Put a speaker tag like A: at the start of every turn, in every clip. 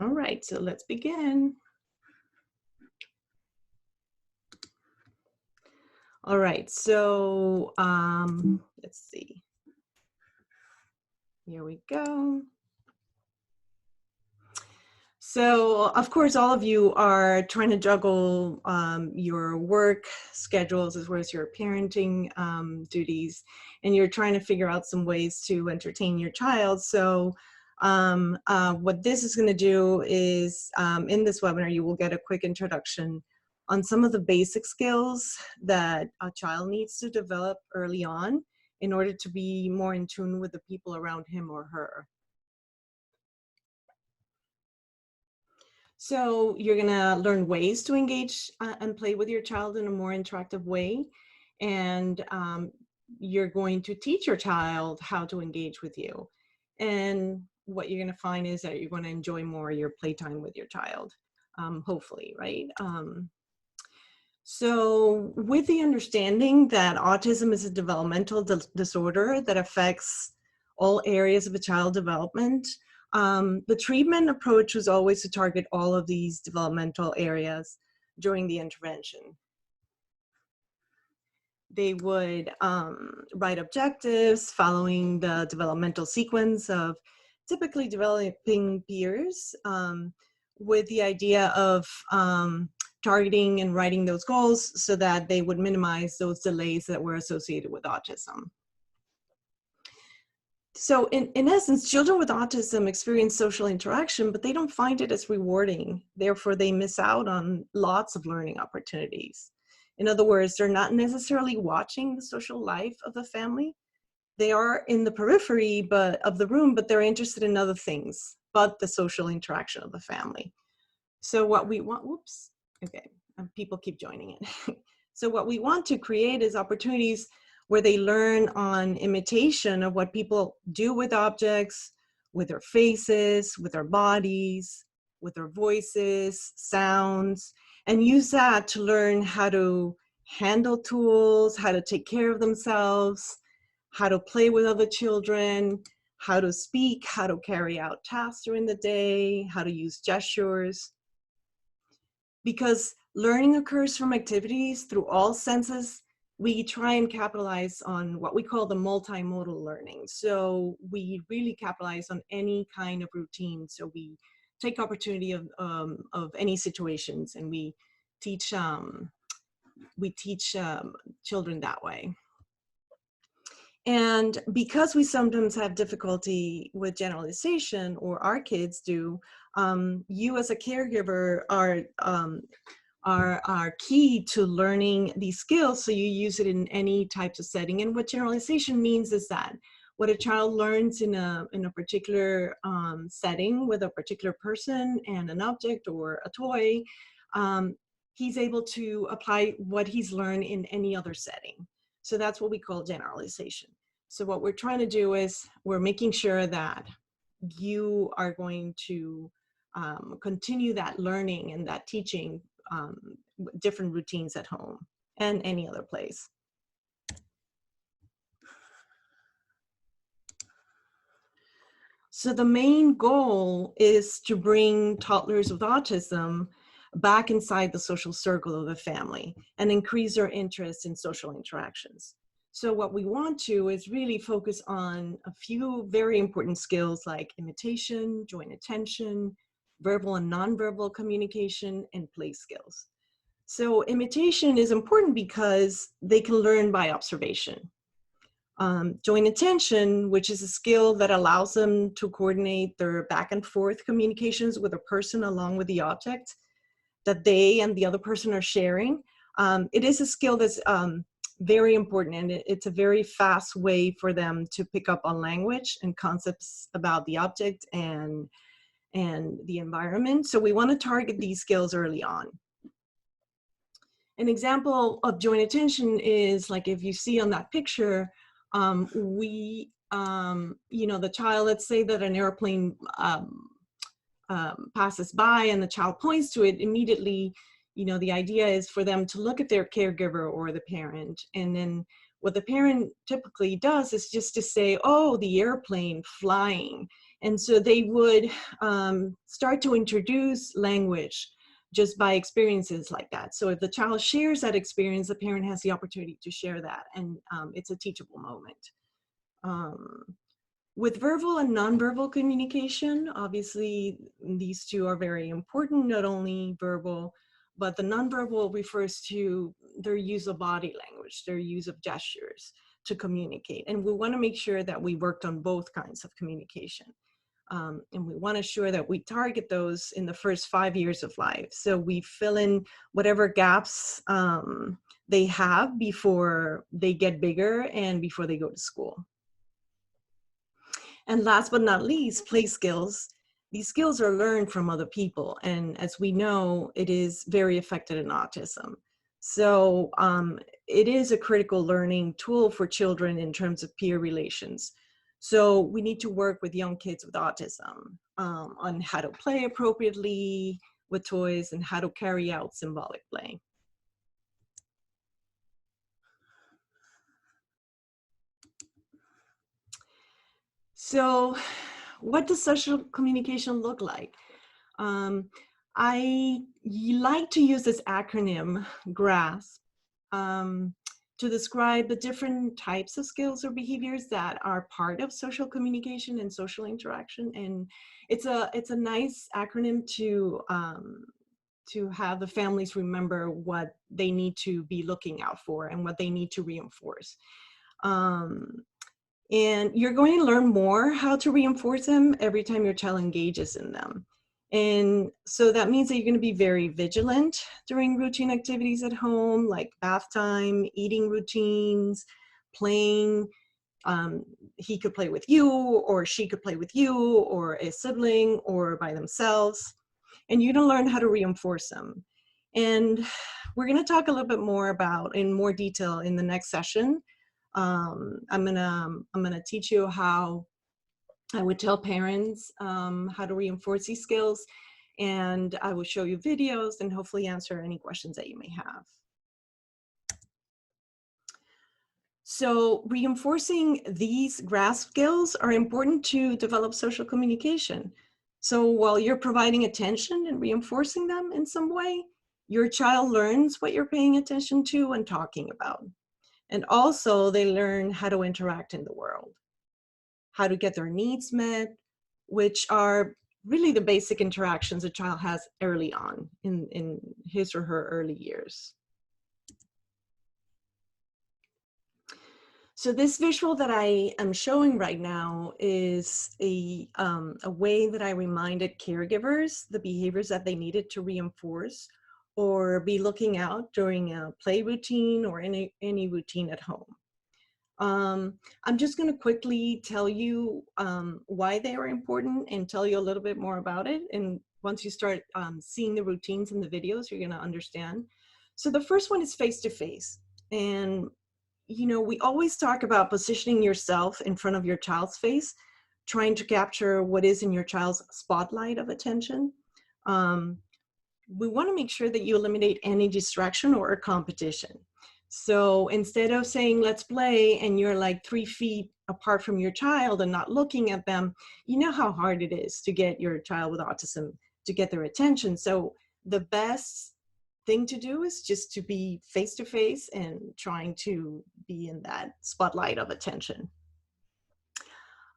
A: All right, so let's begin. All right, so let's see. Here we go. So, of course, all of you are trying to juggle your work schedules as well as your parenting duties, and you're trying to figure out some ways to entertain your child. So, what this is going to do is, in this webinar, you will get a quick introduction on some of the basic skills that a child needs to develop early on in order to be more in tune with the people around him or her. So you're gonna learn ways to engage and play with your child in a more interactive way. And you're going to teach your child how to engage with you. And what you're gonna find is that you're gonna enjoy more your playtime with your child, hopefully, right? So with the understanding that autism is a developmental disorder that affects all areas of a child development, the treatment approach was always to target all of these developmental areas during the intervention. They would write objectives following the developmental sequence of typically developing peers, with the idea of targeting and writing those goals so that they would minimize those delays that were associated with autism. So in essence, children with autism experience social interaction, but they don't find it as rewarding. Therefore, they miss out on lots of learning opportunities. In other words, they're not necessarily watching the social life of the family. They are in the periphery of the room, but they're interested in other things, but the social interaction of the family. So what we want, whoops, okay, people keep joining it. So what we want to create is opportunities where they learn on imitation of what people do with objects, with their faces, with their bodies, with their voices, sounds, and use that to learn how to handle tools, how to take care of themselves, how to play with other children, how to speak, how to carry out tasks during the day, how to use gestures. Because learning occurs from activities through all senses, we try and capitalize on what we call the multimodal learning. So we really capitalize on any kind of routine. So we take opportunity of any situations, and we teach children that way. And because we sometimes have difficulty with generalization, or our kids do, you as a caregiver are key to learning these skills, so you use it in any types of setting. And what generalization means is that what a child learns in a particular setting with a particular person and an object or a toy, he's able to apply what he's learned in any other setting. So that's what we call generalization. So what we're trying to do is we're making sure that you are going to continue that learning and that teaching different routines at home and any other place. So the main goal is to bring toddlers with autism back inside the social circle of the family and increase their interest in social interactions. So what we want to is really focus on a few very important skills like imitation, joint attention, verbal and nonverbal communication, and play skills. So imitation is important because they can learn by observation. Joint attention, which is a skill that allows them to coordinate their back and forth communications with a person along with the object that they and the other person are sharing. It is a skill that's very important, and it's a very fast way for them to pick up on language and concepts about the object and the environment. So we want to target these skills early on. An example of joint attention is like if you see on that picture, you know, the child, let's say that an airplane passes by and the child points to it immediately. You know, the idea is for them to look at their caregiver or the parent, and then what the parent typically does is just to say, oh, the airplane flying, And so they would start to introduce language just by experiences like that. So if the child shares that experience, the parent has the opportunity to share that, and it's a teachable moment. With verbal and nonverbal communication, obviously these two are very important, not only verbal, but the nonverbal refers to their use of body language, their use of gestures to communicate. And we want to make sure that we worked on both kinds of communication. And we want to ensure that we target those in the first 5 years of life. So we fill in whatever gaps they have before they get bigger and before they go to school. And last but not least, play skills. These skills are learned from other people. And as we know, it is very affected in autism. So it is a critical learning tool for children in terms of peer relations. So we need to work with young kids with autism on how to play appropriately with toys and how to carry out symbolic play. So what does social communication look like? I like to use this acronym, GRASP, to describe the different types of skills or behaviors that are part of social communication and social interaction. And it's a nice acronym to have the families remember what they need to be looking out for and what they need to reinforce. And you're going to learn more how to reinforce them every time your child engages in them. And so that means that you're going to be very vigilant during routine activities at home, like bath time, eating routines, playing. He could play with you, or she could play with you, or a sibling, or by themselves. And you're going to learn how to reinforce them. And we're going to talk a little bit more about in more detail in the next session. I'm gonna teach you how I would tell parents how to reinforce these skills, and I will show you videos and hopefully answer any questions that you may have. So reinforcing these grasp skills are important to develop social communication. So while you're providing attention and reinforcing them in some way, your child learns what you're paying attention to and talking about. And also they learn how to interact in the world, how to get their needs met, which are really the basic interactions a child has early on in his or her early years. So this visual that I am showing right now is a way that I reminded caregivers the behaviors that they needed to reinforce or be looking out during a play routine or any routine at home. I'm just going to quickly tell you why they are important and tell you a little bit more about it. And once you start seeing the routines in the videos, you're going to understand. So the first one is face-to-face. And, you know, we always talk about positioning yourself in front of your child's face, trying to capture what is in your child's spotlight of attention. We want to make sure that you eliminate any distraction or competition. So instead of saying, let's play, and you're like 3 feet apart from your child and not looking at them, you know how hard it is to get your child with autism to get their attention. So the best thing to do is just to be face to face and trying to be in that spotlight of attention.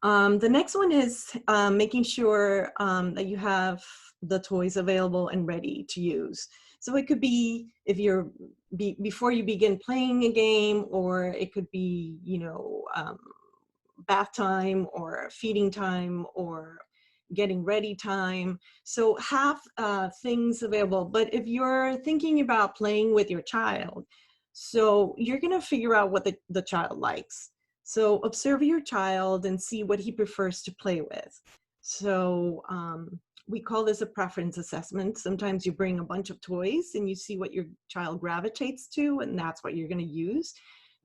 A: The next one is making sure that you have the toys available and ready to use. So it could be if you're before you begin playing a game, or it could be, you know, bath time or feeding time or getting ready time. So have things available. But if you're thinking about playing with your child, so you're going to figure out what the child likes. So observe your child and see what he prefers to play with. So we call this a preference assessment. Sometimes you bring a bunch of toys and you see what your child gravitates to, and that's what you're going to use.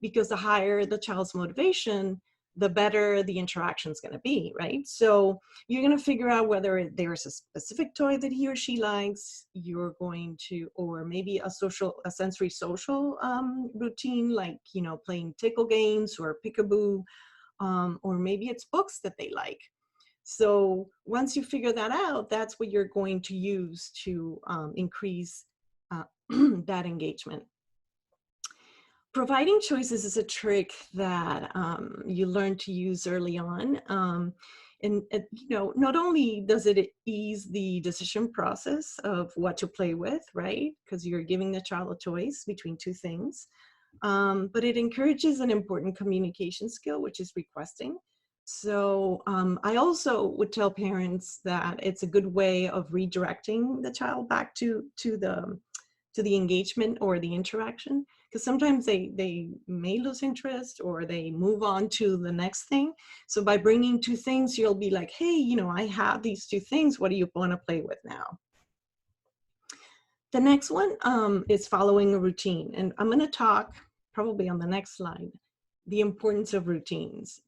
A: Because the higher the child's motivation, the better the interaction is going to be, right? So you're going to figure out whether there's a specific toy that he or she likes. You're going to, or maybe a sensory social routine, like, you know, playing tickle games or peekaboo, or maybe it's books that they like. So once you figure that out, that's what you're going to use to increase that engagement. Providing choices is a trick that you learn to use early on. And you know, not only does it ease the decision process of what to play with, right? Because you're giving the child a choice between two things, but it encourages an important communication skill, which is requesting. So I also would tell parents that it's a good way of redirecting the child back to the engagement or the interaction, because sometimes they may lose interest or they move on to the next thing. So by bringing two things, you'll be like, hey, you know, I have these two things. What do you want to play with now? The next one is following a routine. And I'm going to talk probably on the next slide, the importance of routines.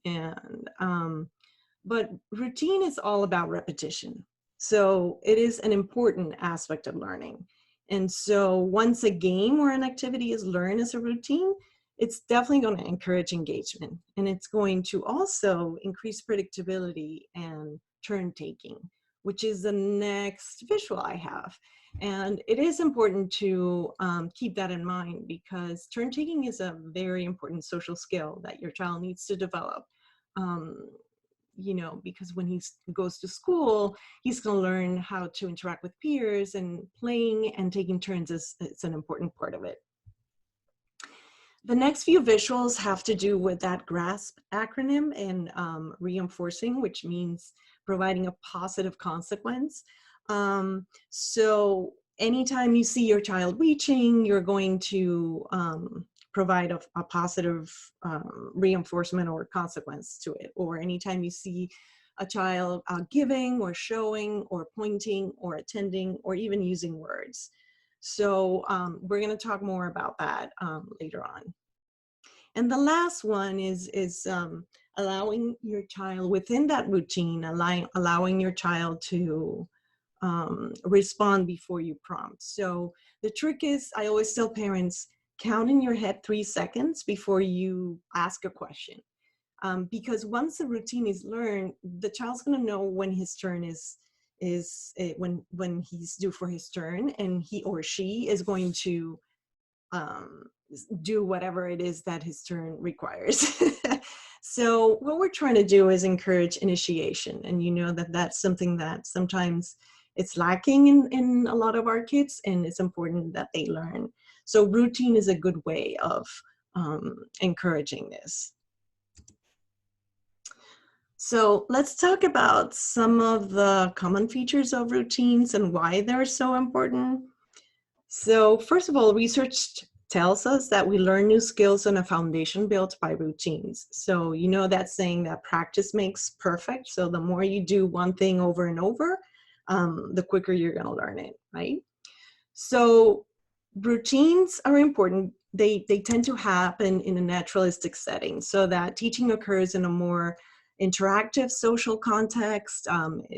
A: But routine is all about repetition. So it is an important aspect of learning. And so once a game or an activity is learned as a routine, it's definitely going to encourage engagement. And it's going to also increase predictability and turn taking, which is the next visual I have. And it is important to keep that in mind, because turn taking is a very important social skill that your child needs to develop. You know, because when he goes to school, he's going to learn how to interact with peers, and playing and taking turns is an important part of it. The next few visuals have to do with that GRASP acronym and reinforcing, which means providing a positive consequence. So anytime you see your child reaching, you're going to provide a positive reinforcement or consequence to it. Or anytime you see a child giving or showing or pointing or attending or even using words. So we're going to talk more about that later on. And the last one is allowing your child within that routine, allowing your child to respond before you prompt. So the trick is, I always tell parents, count in your head 3 seconds before you ask a question. Because once the routine is learned, the child's going to know when his turn when he's due for his turn, and he or she is going to do whatever it is that his turn requires. So what we're trying to do is encourage initiation, and you know that that's something that sometimes it's lacking in a lot of our kids, and it's important that they learn. So routine is a good way of encouraging this. So let's talk about some of the common features of routines and why they're so important. So first of all, research tells us that we learn new skills on a foundation built by routines. So you know that saying that practice makes perfect. So the more you do one thing over and over, the quicker you're going to learn it, right? So routines are important. They tend to happen in a naturalistic setting, so that teaching occurs in a more interactive social context,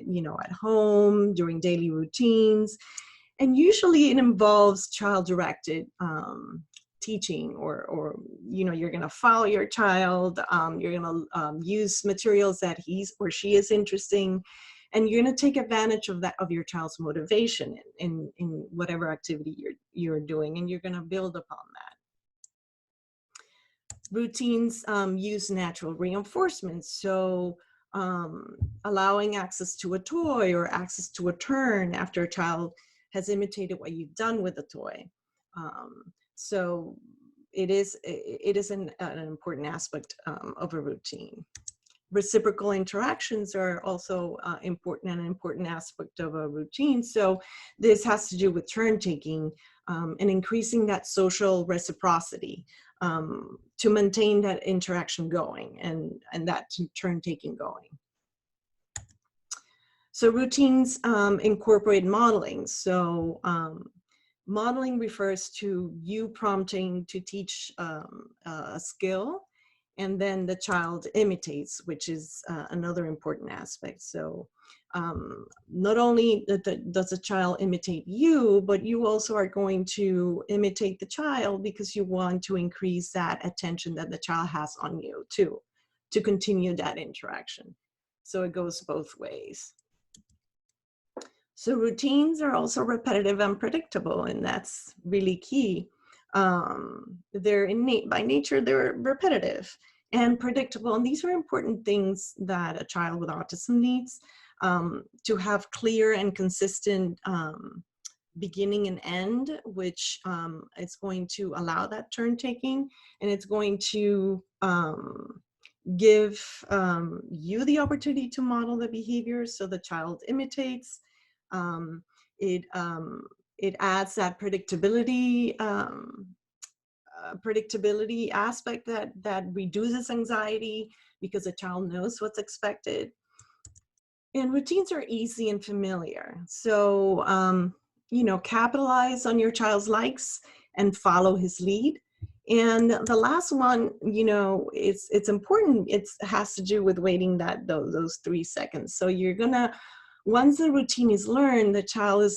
A: you know, at home, during daily routines. And usually it involves child-directed teaching, or you know, you're going to follow your child, you're going to use materials that he's or she is interesting, and you're going to take advantage of that, of your child's motivation in whatever activity you're doing, and you're going to build upon that. Routines use natural reinforcement, so allowing access to a toy or access to a turn after a child has imitated what you've done with the toy. So it is an important aspect of a routine. Reciprocal interactions are also an important aspect of a routine. So this has to do with turn taking and increasing that social reciprocity to maintain that interaction going and that turn taking going. So routines incorporate modeling. So modeling refers to you prompting to teach a skill, and then the child imitates, which is another important aspect. So not only does the child imitate you, but you also are going to imitate the child, because you want to increase that attention that the child has on you too, to continue that interaction. So it goes both ways. So routines are also repetitive and predictable, and that's really key. They're innate by nature, they're repetitive and predictable. And these are important things that a child with autism needs, to have clear and consistent beginning and end, which it's going to allow that turn taking, and it's going to give you the opportunity to model the behavior so the child imitates. Um, it, it adds that predictability aspect that reduces anxiety because the child knows what's expected. And routines are easy and familiar. So, capitalize on your child's likes and follow his lead. And the last one, it's important. It has to do with waiting those 3 seconds. So once the routine is learned,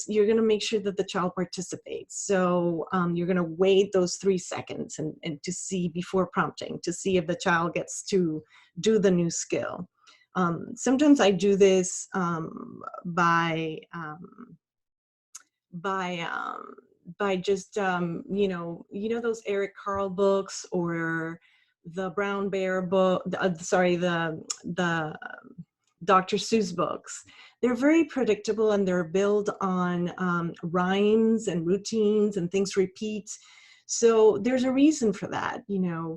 A: you're gonna make sure that the child participates. So you're gonna wait those 3 seconds and to see before prompting, to see if the child gets to do the new skill. Sometimes I do this by just those Eric Carle books or the Brown Bear book. The Dr. Seuss books. They're very predictable and they're built on rhymes and routines and things repeat. So there's a reason for that.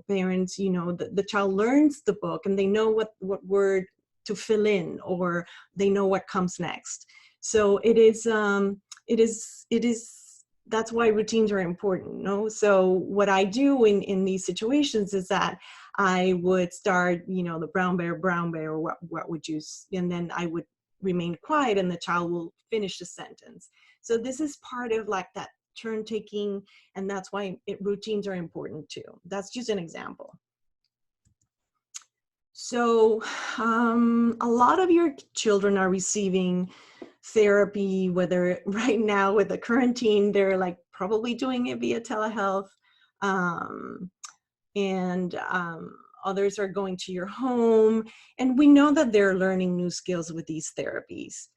A: Parents, the child learns the book and they know what word to fill in, or they know what comes next. So that's why routines are important. So what I do in these situations is that I would start, the brown bear, or what would you, and then I would remain quiet and the child will finish the sentence. So this is part of like that turn taking, and that's why routines are important too. That's just an example. So a lot of your children are receiving therapy, whether right now with the quarantine, they're like probably doing it via telehealth. And others are going to your home. And we know that they're learning new skills with these therapies.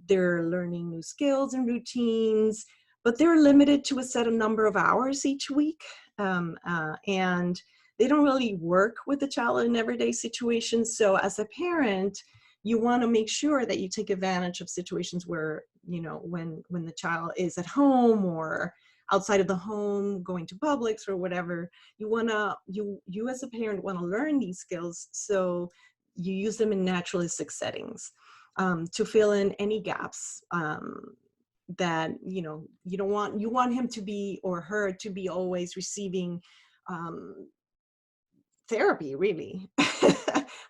A: They're learning new skills and routines, but they're limited to a set number of hours each week. And they don't really work with the child in everyday situations. So as a parent, you want to make sure that you take advantage of situations where, when the child is at home or outside of the home, going to Publix or whatever, you as a parent want to learn these skills. So you use them in naturalistic settings to fill in any gaps that, you want him to be, or her to be, always receiving therapy, really.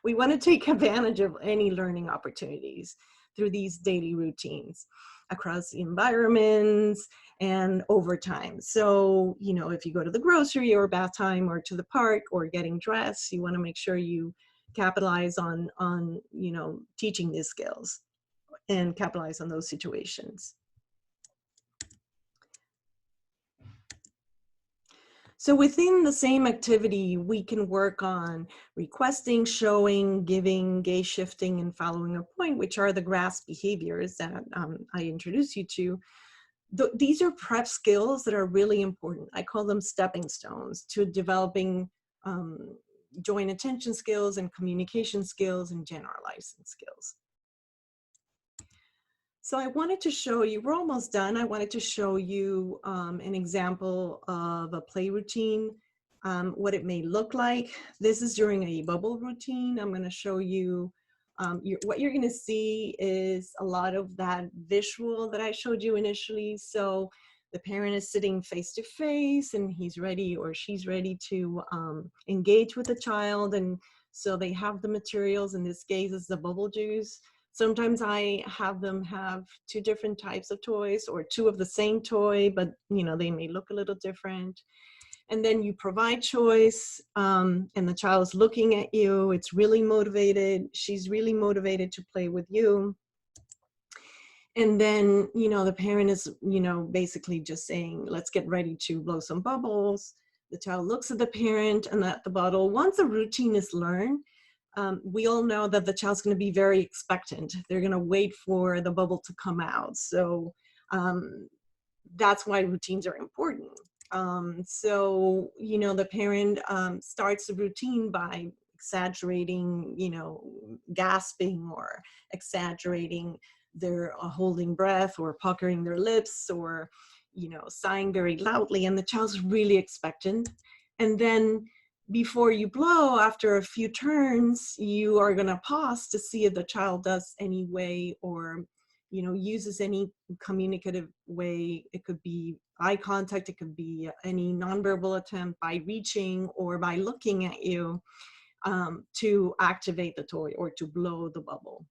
A: We want to take advantage of any learning opportunities through these daily routines across environments and over time. So, if you go to the grocery or bath time or to the park or getting dressed, you want to make sure you capitalize on teaching these skills and capitalize on those situations. So within the same activity, we can work on requesting, showing, giving, gaze shifting, and following a point, which are the GRASP behaviors that I introduced you to. These are prep skills that are really important. I call them stepping stones to developing joint attention skills and communication skills and generalizing skills. So I wanted to show you, we're almost done. I wanted to show you an example of a play routine, what it may look like. This is during a bubble routine. I'm going to show you, what you're going to see is a lot of that visual that I showed you initially. So the parent is sitting face to face and he's ready or she's ready to engage with the child. And so they have the materials. In this case, it's the bubble juice. Sometimes I have them have 2 different types of toys or 2 of the same toy, but they may look a little different. And then you provide choice, and the child is looking at you. It's really motivated. She's really motivated to play with you. And then, the parent is, basically just saying, let's get ready to blow some bubbles. The child looks at the parent and at the bottle. Once a routine is learned, we all know that the child's going to be very expectant. They're going to wait for the bubble to come out. So that's why routines are important. So, you know, the parent starts the routine by exaggerating, you know, gasping or exaggerating their holding breath or puckering their lips or, you know, sighing very loudly, and the child's really expectant. And then before you blow, after a few turns, you are going to pause to see if the child does any way or, you know, uses any communicative way. It could be eye contact, it could be any nonverbal attempt by reaching or by looking at you to activate the toy or to blow the bubble.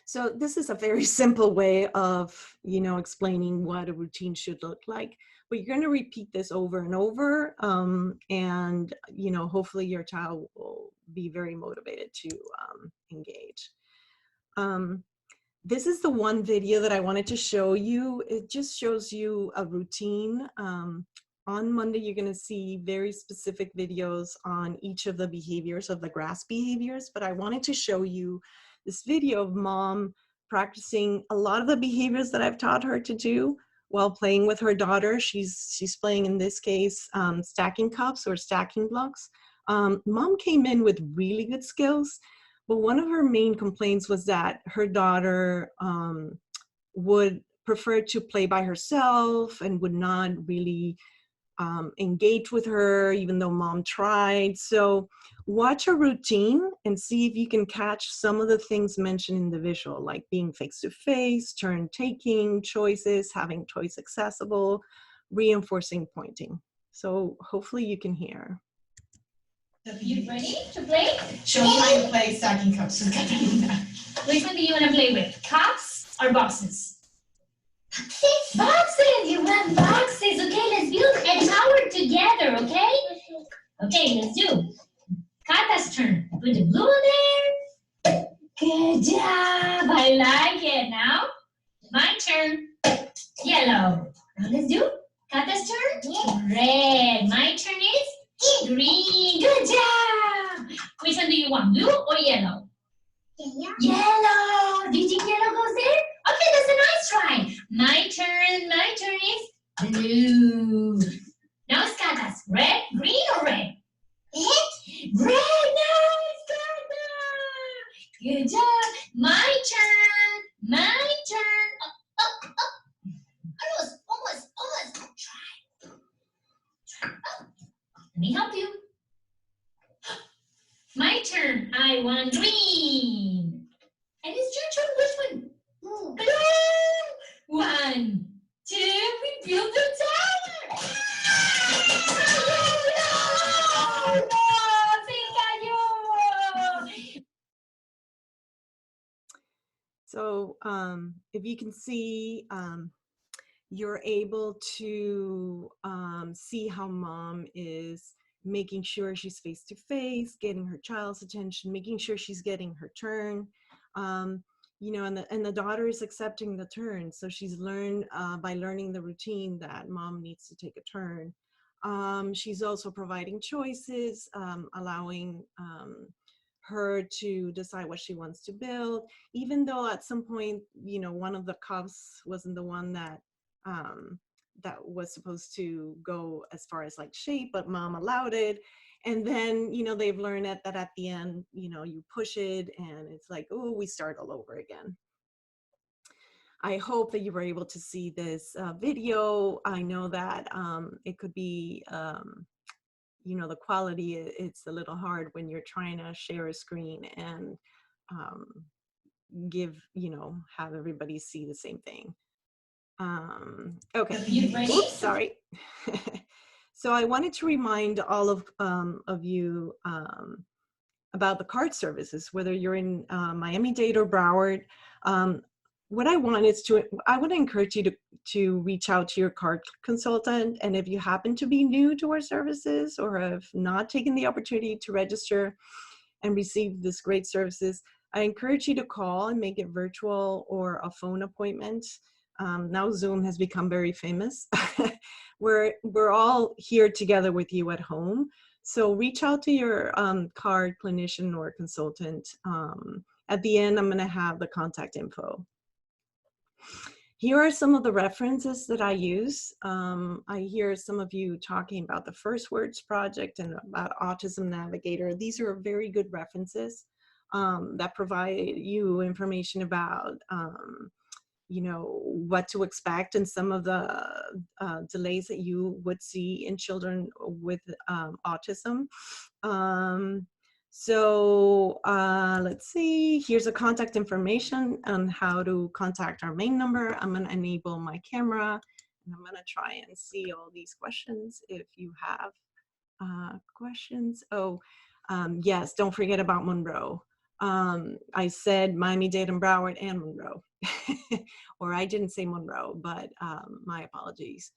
A: So this is a very simple way of, you know, explaining what a routine should look like. But you're going to repeat this over and over, and, you know, hopefully your child will be very motivated to engage. This is the one video that I wanted to show you. It just shows you a routine. On Monday, you're going to see very specific videos on each of the behaviors of the GRASP behaviors, but I wanted to show you this video of mom practicing a lot of the behaviors that I've taught her to do while playing with her daughter. She's playing, in this case, stacking cups or stacking blocks. Mom came in with really good skills, but one of her main complaints was that her daughter would prefer to play by herself and would not really engage with her, even though mom tried. So watch a routine and see if you can catch some of the things mentioned in the visual, like being face-to-face, turn taking, choices, having toys accessible, reinforcing pointing. So hopefully you can hear.
B: You ready to play? Show me how you play stacking cups with Catalina. Which one do you want to play with? Cups or boxes? Boxes! Boxes! You want boxes! Okay, let's build a tower together, okay? Okay, let's do. Kata's turn. Put the blue on there. Good job! I like it. Now, my turn. Yellow. Now let's do. Kata's turn. Red. My turn is green. Good job! Which one do you want? Blue or yellow? Yellow. Yellow. Do you think yellow goes there? Okay, that's a nice try. My turn. My turn is blue. Now it's Kata's. Red, green, or red? Red. Red. Nice, Kata. Good job. My turn. My turn. Up, up, up. Almost. Try. Up. Let me help you. My turn. I want green. And it's your turn. Which one? Blue. 1, 2. We built the tower.
A: So if you can see, you're able to see how mom is making sure she's face-to-face, getting her child's attention, making sure she's getting her turn. You know, and the daughter is accepting the turn. So she's learned by learning the routine that mom needs to take a turn. She's also providing choices, allowing her to decide what she wants to build, even though at some point, you know, one of the cups wasn't the one that that was supposed to go as far as like shape, but mom allowed it. And then, you know, they've learned that at the end, you know, you push it and it's like, oh, we start all over again. I hope that you were able to see this video. I know that it could be, you know, the quality, it's a little hard when you're trying to share a screen and give, you know, have everybody see the same thing. Okay. Oops, sorry. So I wanted to remind all of you about the card services, whether you're in Miami-Dade or Broward. What I want is I want to encourage you to reach out to your card consultant. And if you happen to be new to our services or have not taken the opportunity to register and receive this great services, I encourage you to call and make it virtual or a phone appointment. Now Zoom has become very famous. We're all here together with you at home. So reach out to your CARD clinician or consultant. At the end, I'm going to have the contact info. Here are some of the references that I use. I hear some of you talking about the First Words Project and about Autism Navigator. These are very good references that provide you information about you know, what to expect and some of the delays that you would see in children with autism. Let's see, here's a contact information on how to contact our main number. I'm gonna enable my camera and I'm gonna try and see all these questions if you have questions. Oh, yes, don't forget about Monroe. I said Miami-Dade and Broward and Monroe. Or I didn't say Monroe, but my apologies.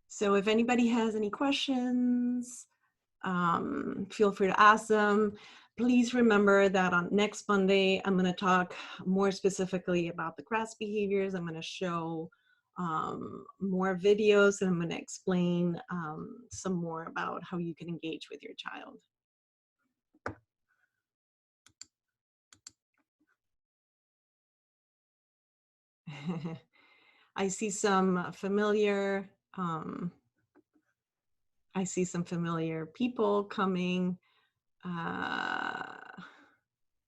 A: So if anybody has any questions, feel free to ask them. Please remember that on next Monday, I'm going to talk more specifically about the CRAS behaviors. I'm going to show more videos and I'm going to explain some more about how you can engage with your child. I see some familiar people coming.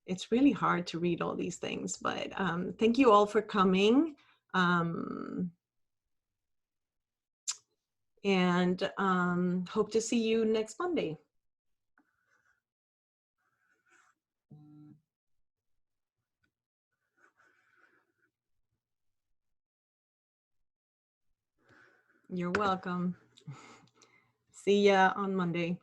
A: It's really hard to read all these things, but thank you all for coming. And hope to see you next Monday. You're welcome. See ya on Monday.